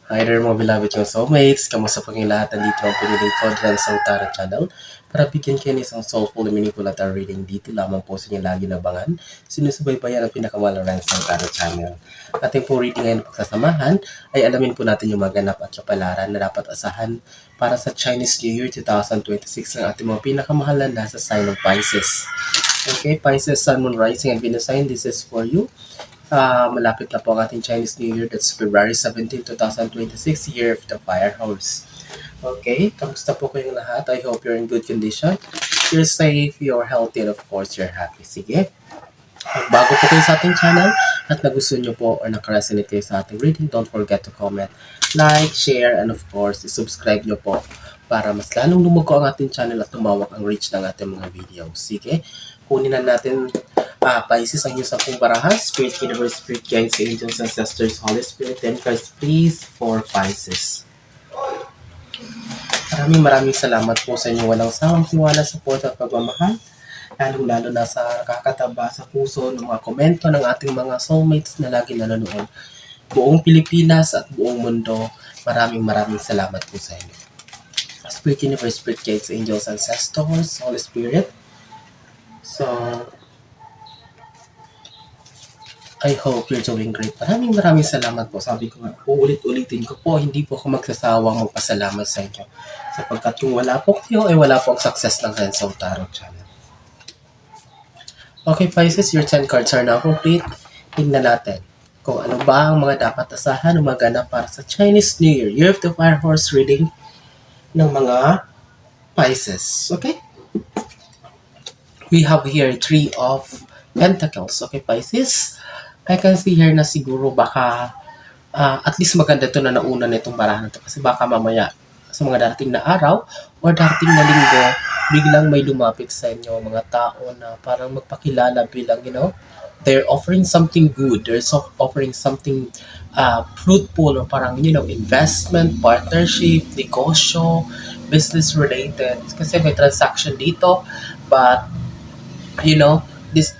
Hi there mga beloved kong soulmates. Kamusta po kayong lahat? Nandito ang piniling Kodran sa Utara Channel para bigyan kayo ng isang soulful and meaningful na tarot reading dito lamang po sa inyo lagi nabangan. Sinusubaybayan ang pinakamalarang sa Utara Channel. Ating po reading ngayon pagsasamahan ay alamin po natin yung maganap at kapalaran na dapat asahan para sa Chinese New Year 2026 ng ating mga pinakamahal na nasa sign of Pisces. Okay, Pisces, Sun, Moon, Rising, and Venus sign, this is for you. Malapit na po ang ating Chinese New Year. That's February 17, 2026, Year of the Fire Horse. Okay, kamusta po kayong lahat? I hope you're in good condition. You're safe, you're healthy, and of course, you're happy. Sige. Bago po kayo sa ating channel at nagustuhan nyo po or nakaresonate kayo sa ating reading, don't forget to comment, like, share, and of course, subscribe nyo po para mas lalong lumugo ang ating channel at tumawak ang reach ng ating mga videos. Sige, kunin na natin Pisces ang inyong 10 barahan, Spirit, Universe, Spirit Guides, Angels, Ancestors, Holy Spirit, 10 cards please for Pisces. Maraming salamat po sa inyong walang sawang tiwala, support at pagmamahal. Lalong-lalo na sa nakakataba sa puso ng mga komento ng ating mga soulmates na lagi nanonood. Buong Pilipinas at buong mundo, maraming salamat po sa inyo. Spirit, Universe, Spirit Guides, Angels, Ancestors, Holy Spirit. So, I hope you're doing great. Maraming salamat po. Sabi ko nga, uulit-ulitin ko po, hindi po ako magsasawang magpasalamat sa inyo. Sapagkat kung wala po kayo, ay wala po ang success ng Renzo Tarot Channel. Okay, Pisces, your 10 cards are now complete. Tingnan natin kung ano ba ang mga dapat asahan o maganap para sa Chinese New Year. Year of the Fire Horse reading ng mga Pisces. Okay? We have here 3 of Pentacles. Okay, Pisces? I can see here na siguro baka at least maganda to na nauna nitong barahan na to kasi baka mamaya sa mga darating na araw or darating na linggo biglang may lumapit sa inyo mga tao na parang magpakilala bilang they're offering something good, they're offering something fruitful or parang investment, partnership, negosyo, business related kasi may transaction dito but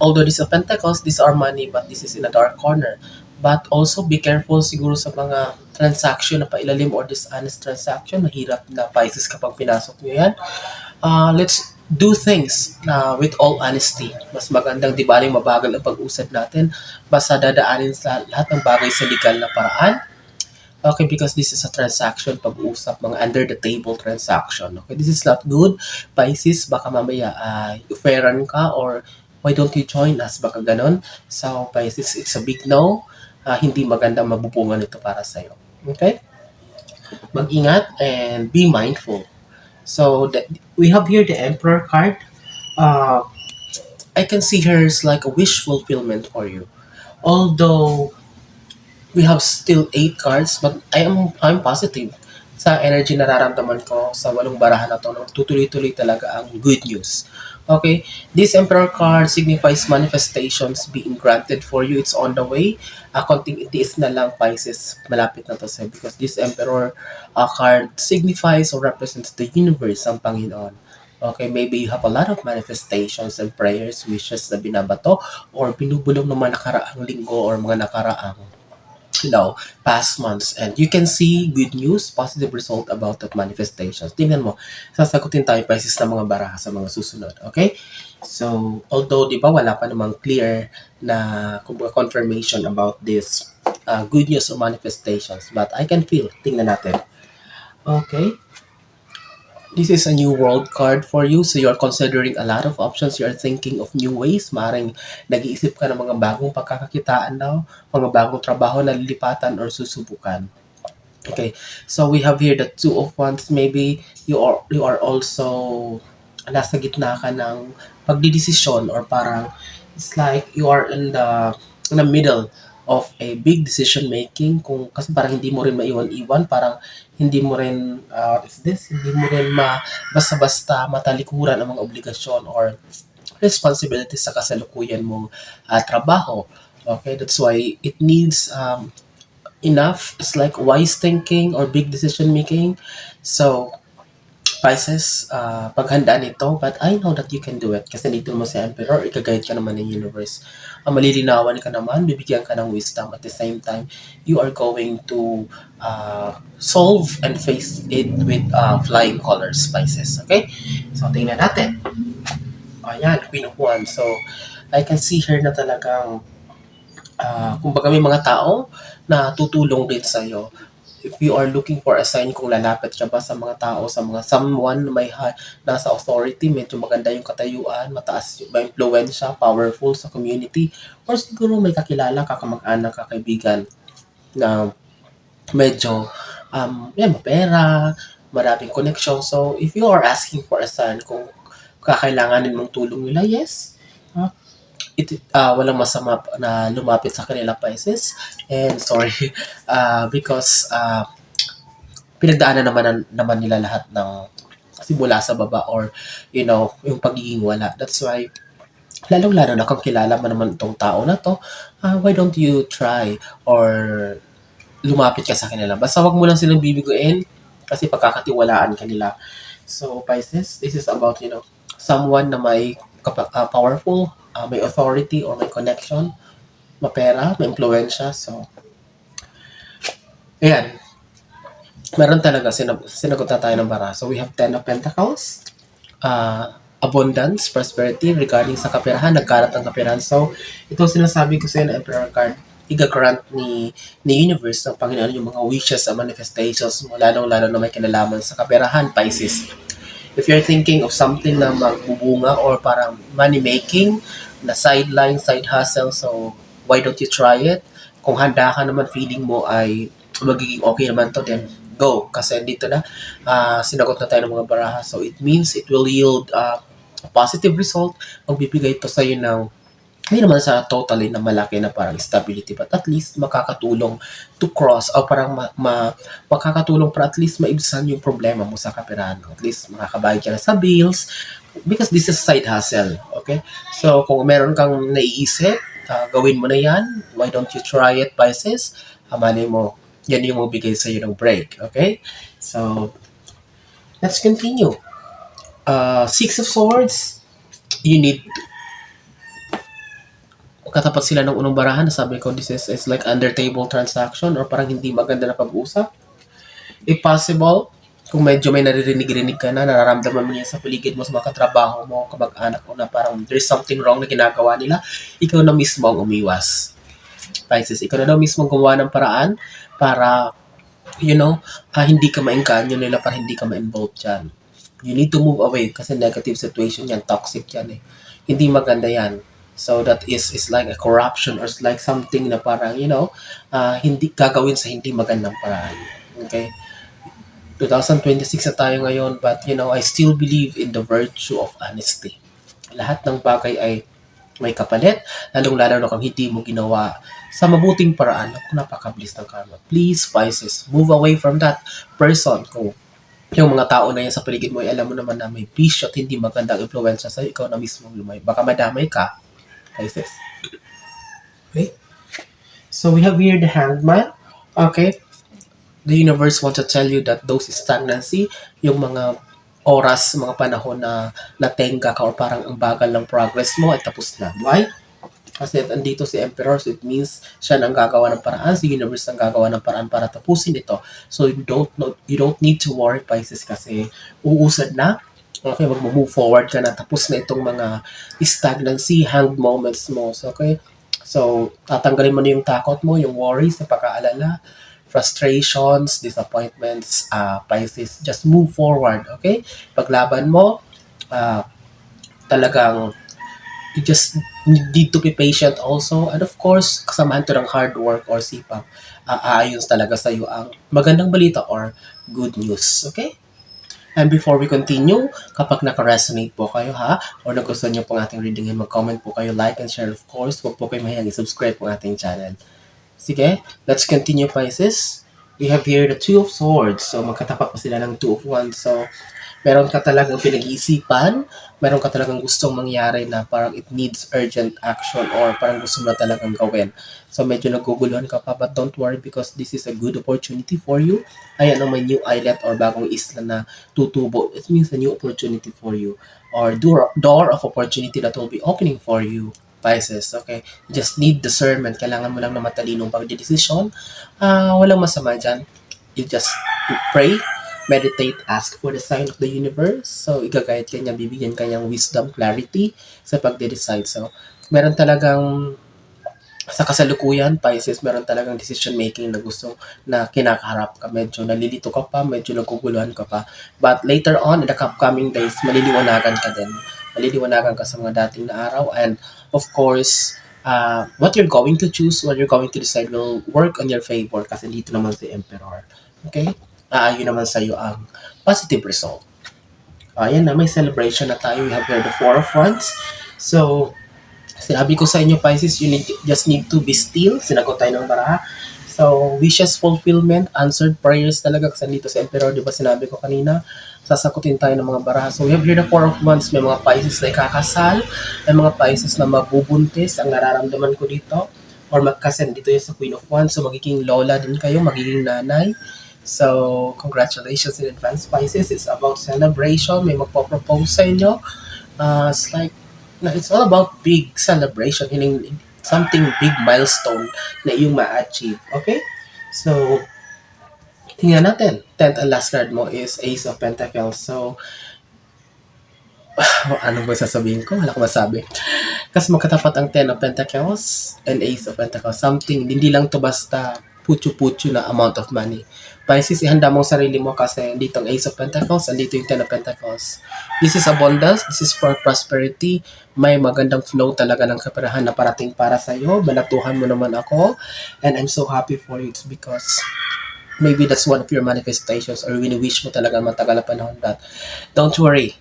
although this is Pentacles, these are money, but this is in a dark corner. But also be careful siguro sa mga transaction na pailalim or dishonest transaction. Mahirap na Pisces kapag pinasok nyo yan. Let's do things with all honesty. Mas magandang di baling mabagal ang pag-usad natin. Basta dadaanin sa lahat ng bagay sa legal na paraan. Okay, because this is a transaction, pag-uusap, mga under the table transaction. Okay, this is not good. Pisces, baka mamaya offeran ka or why don't you join us? Baka ganon. So, Pisces, it's a big no. Hindi maganda mabubungan ito para sa'yo. Okay? Mag-ingat and be mindful. So, we have here the Emperor card. I can see here is like a wish fulfillment for you. Although, we have still 8 cards, but I'm positive sa energy na nararamdaman ko sa 8 barahan na to, tutuloy-tuloy talaga ang good news. Okay, this Emperor card signifies manifestations being granted for you. It's on the way. Konting itiis na lang, Pisces, malapit na to sa'yo because this Emperor card signifies or represents the universe, ang Panginoon. Okay, maybe you have a lot of manifestations and prayers, wishes na binabato or binubulong ng mga nakaraang linggo or mga nakaraang past months, and you can see good news, positive result about that manifestations. Tingnan mo, sasagutin tayo Pisces ng mga baraha sa mga susunod. Okay? So, although, di ba, wala pa namang clear na confirmation about this good news or manifestations, but I can feel. Tingnan natin. Okay? This is a new world card for you. So you're considering a lot of options. You're thinking of new ways. Maring nag-iisip ka ng mga bagong pagkakakitaan daw, mga bagong trabaho na lilipatan or susubukan. Okay, so we have here the 2 of Wands. Maybe you are also nasa gitna ka ng pagdidesisyon or parang it's like you are in the middle of a big decision making kasi parang hindi mo rin maiwan-iwan, parang hindi mo rin hindi mo rin basta-basta matalikuran ang mga obligasyon or responsibilities sa kasalukuyan mong trabaho. Okay, that's why it needs enough. It's like wise thinking or big decision making. So Pisces, paghandaan ito, but I know that you can do it kasi dito mo si Emperor, ika-guide ka naman ng universe. Malilinawan ka naman, bibigyan ka ng wisdom. At the same time, you are going to solve and face it with flying colors, Pisces. Okay? So, tingnan natin. Ayan, Queen of Wands. So, I can see here na talagang kumbaga may mga tao na tutulong din sa'yo. If you are looking for a sign kung lalapit ka ba sa mga tao, sa mga someone na nasa authority, medyo maganda yung katayuan, mataas yung impluensya, powerful sa community, or siguro may kakilala ka, kamag-anak, kakaibigan na medyo mapera, maraming connection. So, if you are asking for a sign kung kakailanganin mong tulong nila, yes, walang masama na lumapit sa kanila, Pisces. And sorry, because pinagdaanan naman nila lahat ng simula sa baba or, yung pagiging wala. That's why, lalong-lalo na kung kilala mo naman itong tao na to, why don't you try or lumapit ka sa kanila. Basta wag mo lang silang bibiguin kasi pagkakatiwalaan kanila. So, Pisces, this is about, someone na may powerful, may authority or may connection, mapera, may impluensya. So, ayan. Meron talaga, sinagot na tayo ng bara. So, we have 10 of Pentacles, abundance, prosperity, regarding sa kaperahan, nagkarat ang kaperahan. So, ito sinasabi ko sa na Emperor card, i-grant ni universe ng Panginoon yung mga wishes at manifestations mo, lalong-lalo na may kinalaman sa kaperahan, Pisces. If you're thinking of something na magbubunga or parang money-making, na sideline, side hustle, so why don't you try it? Kung handa ka naman, feeling mo ay magiging okay naman to, then go. Kasi dito na, sinagot na tayo ng mga baraha. So it means it will yield a positive result. Magbibigay ito sa'yo ng hindi naman sa totally na malaki na parang stability, but at least makakatulong to cross o parang makakatulong para at least maibsan yung problema mo sa kaperahan. At least makakabayad ka na sa bills because this is side hustle. Okay? So, kung meron kang naiisip, gawin mo na yan. Why don't you try it, Pisces? Malay mo, yan yung magbigay sa'yo ng break. Okay? So, let's continue. Six of Swords, you need katapat sila ng unang barahan, sabi ko, this is like under table transaction or parang hindi maganda na pag-usap. If possible, kung medyo may naririnig-rinig ka na, nararamdaman mo yan sa paligid mo, sa mga katrabaho mo, kamag-anak mo na parang there's something wrong na ginagawa nila, ikaw na mismo ang umiwas. Pisces, ikaw na daw mismo gumawa ng paraan para, hindi ka maengganyo nila, para hindi ka ma-involve dyan. You need to move away kasi negative situation yan, toxic yan eh. Hindi maganda yan. So that is like a corruption or like something na parang, hindi gagawin sa hindi magandang paraan. Okay? 2026 na tayo ngayon, but I still believe in the virtue of honesty. Lahat ng bagay ay may kapalit, lalong-lalo na kung hindi mo ginawa sa mabuting paraan. Napaka-bliss ng karma. Please, Pisces, move away from that person. Kung yung mga tao na yan sa paligid mo, alam mo naman na may bisyo at hindi magandang influensya sa'yo, ikaw na mismo lumay. Baka madamay ka, Pisces. Okay? So we have here the Hangman. Okay? The universe wants to tell you that those stagnancy, yung mga oras, mga panahon na natenga ka or parang ang bagal ng progress mo ay tapos na. Why? Kasi andito si Emperor, so it means siya ang gagawa ng paraan, si universe ang gagawa ng paraan para tapusin ito. So you don't need to worry, Pisces, kasi uusad na. Okay, mag-move forward ka na, tapos na itong mga stagnancy, hanged moments mo. So, okay, so tatanggalin mo na yung takot mo, yung worries, na pag-aalala, frustrations, disappointments, Pisces, just move forward, okay? Paglaban mo, talagang you just need to be patient also. And of course, kasamahan to ng hard work or sipag, aayos talaga sa iyo ang magandang balita or good news, okay? And before we continue, kapag naka-resonate po kayo or nagustuhan niyo po ang ating reading, mag-comment po kayo, like and share of course. Huwag po kayo mahiyang i-subscribe po ang ating channel. Sige, let's continue, Pisces. We have here the Two of Swords. So, magkatapat pa sila ng Two of Wands. So, meron ka talagang pinag-iisipan, meron ka talagang gustong mangyari na parang it needs urgent action or parang gusto mo na talagang gawin. So medyo naguguluhan ka pa, but don't worry because this is a good opportunity for you. Ayan ang may new islet or bagong isla na tutubo. It means a new opportunity for you or door of opportunity that will be opening for you. Pisces, okay? You just need discernment. Kailangan mo lang na matalinong pagdedesisyon. Walang masama dyan. You just pray, meditate, ask for the sign of the universe. So, igagayad ka niya, bibigyan ka niyang wisdom, clarity sa pagde-decide. So, meron talagang sa kasalukuyan, Pisces, meron talagang decision making na gusto na kinakaharap ka. Medyo nalilito ka pa, medyo naguguluhan ka pa. But later on, in the upcoming days, maliliwanagan ka din. Maliliwanagan ka sa mga dating na araw. And of course, what you're going to choose, what you're going to decide will work on your favor kasi dito naman si Emperor. Okay? Yun naman sa'yo ang positive result. Ayan na, may celebration na tayo. We have here the Four of Wands. So, sinabi ko sa inyo, Pisces, just need to be still. Sinagot tayo ng baraha. So, wishes fulfillment, answered prayers talaga. Kasi dito sa Emperor, di ba sinabi ko kanina, sasakutin tayo ng mga baraha. So, we have here the Four of Wands. May mga Pisces na ikakasal. May mga Pisces na mabubuntis. Ang nararamdaman ko dito. Or magkasen dito yung sa Queen of Wands. So, magiging lola din kayo, magiging nanay. So, congratulations in advance, Pisces. It's about celebration. May magpo-propose sa inyo. It's like, it's all about big celebration, something big milestone na iyong ma-achieve. Okay? So, tingnan natin. 10th and last card mo is Ace of Pentacles. So, ano ba sasabihin ko? Wala ko masabi. Kasi magkatapat ang 10 of Pentacles and Ace of Pentacles. Something, hindi lang to basta putyo-putyo na amount of money. Pisces, ihanda mo sarili mo kasi dito ang Ace of Pentacles, andito yung 10 of Pentacles. This is abundance, this is for prosperity. May magandang flow talaga ng kaperahan na parating para sa iyo. Balatuhan mo naman ako. And I'm so happy for you. It's because maybe that's one of your manifestations or wini-wish mo talaga matagal na panahon that. Don't worry.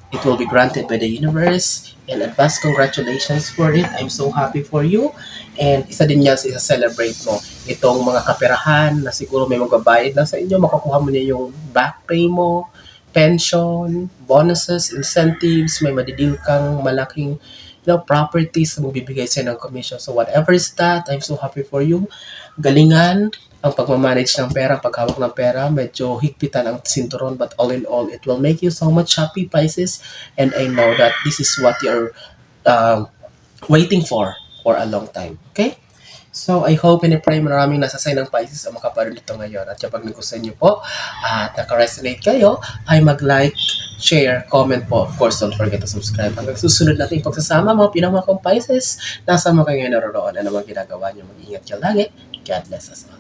It will be granted by the universe. And advance congratulations for it. I'm so happy for you. And isa din yan sa celebrate mo. Itong mga kaperahan na siguro may magbabayad na sa inyo, makukuha mo niya yung back pay mo, pension, bonuses, incentives, may madidil kang malaking properties na magbibigay sa'yo ng commission. So whatever is that, I'm so happy for you. Galingan ang pagmamanage ng pera, paghawak ng pera, medyo higpitan ang sinturon, but all in all, it will make you so much happy, Pisces. And I know that this is what you're waiting for a long time. Okay? So, I hope and I pray maraming nasa sign ng Pisces ang makaparoon dito ngayon. At kapag nagustuhan niyo po at naka-resonate kayo, ay mag-like, share, comment po. Of course, don't forget to subscribe. Hanggang susunod natin pagsasama, mga pinamamakong Pisces, nasa mga kayo naroon. Ano mga ginagawa niyo? Mag-ingat kayo lagi. God bless us all.